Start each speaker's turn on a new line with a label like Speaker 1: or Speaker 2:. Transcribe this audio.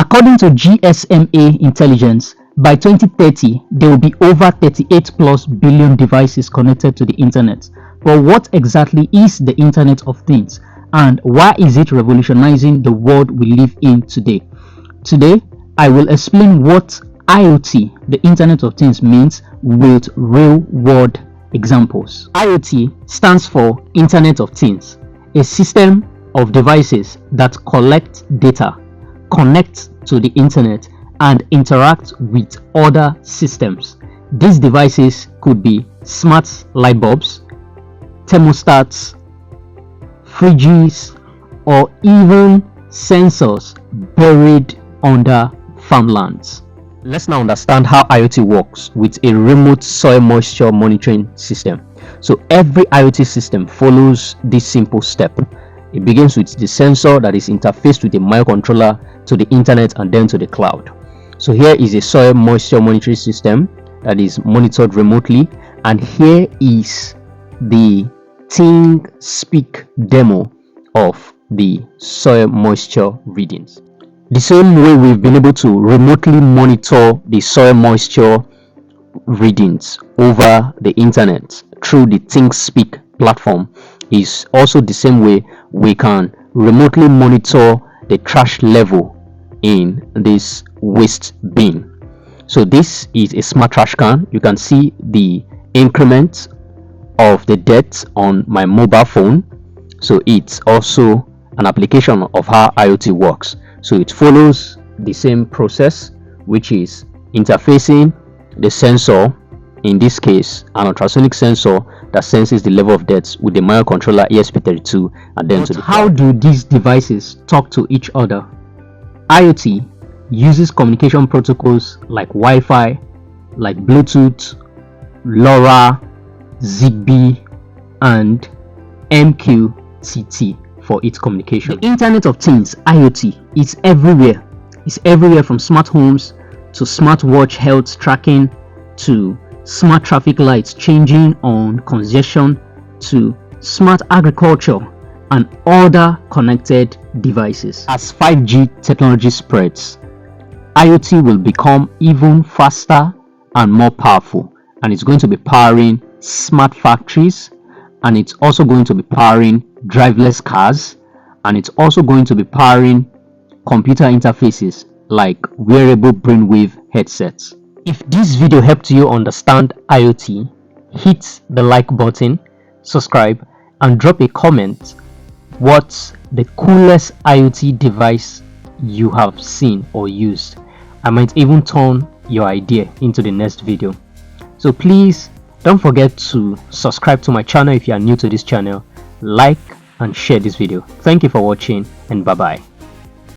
Speaker 1: According to GSMA intelligence, by 2030, there will be over 38 plus billion devices connected to the internet. But what exactly is the Internet of Things, and why is it revolutionizing the world we live in today? Today, I will explain what IoT, the Internet of Things, means with real-world examples. IoT stands for Internet of Things, a system of devices that collect data, connect to the internet, and interact with other systems. These devices could be smart light bulbs, thermostats, fridges, or even sensors buried under farmlands. Let's now understand how IoT works with a remote soil moisture monitoring system. So every IoT system follows this simple step. It begins with the sensor that is interfaced with a microcontroller to the internet and then to the cloud. So here is a soil moisture monitoring system that is monitored remotely, and here is the ThingSpeak demo of the soil moisture readings. The same way we've been able to remotely monitor the soil moisture readings over the internet through the ThingSpeak platform is also the same way we can remotely monitor the trash level in this waste bin. So this is a smart trash can. You can see the increment of the depth on my mobile phone. So it's also an application of how IoT works. So it follows the same process, which is interfacing the sensor, in this case an ultrasonic sensor that senses the level of depth, with the microcontroller ESP32, and then to the cloud. How do these devices talk to each other? IoT uses communication protocols like Wi-Fi, like Bluetooth, LoRa, Zigbee, and MQTT for its communication. The Internet of Things, IoT, is everywhere. It's everywhere, from smart homes to smartwatch health tracking to smart traffic lights changing on congestion to smart agriculture and other connected devices. As 5G technology spreads, IoT will become even faster and more powerful, and it's going to be powering smart factories, and it's also going to be powering driverless cars, and it's also going to be powering computer interfaces like wearable brainwave headsets. If this video helped you understand IoT, hit the like button, subscribe, and drop a comment. What's the coolest IoT device you have seen or used? I might even turn your idea into the next video. So please don't forget to subscribe to my channel if you are new to this channel, like and share this video. Thank you for watching, and bye bye.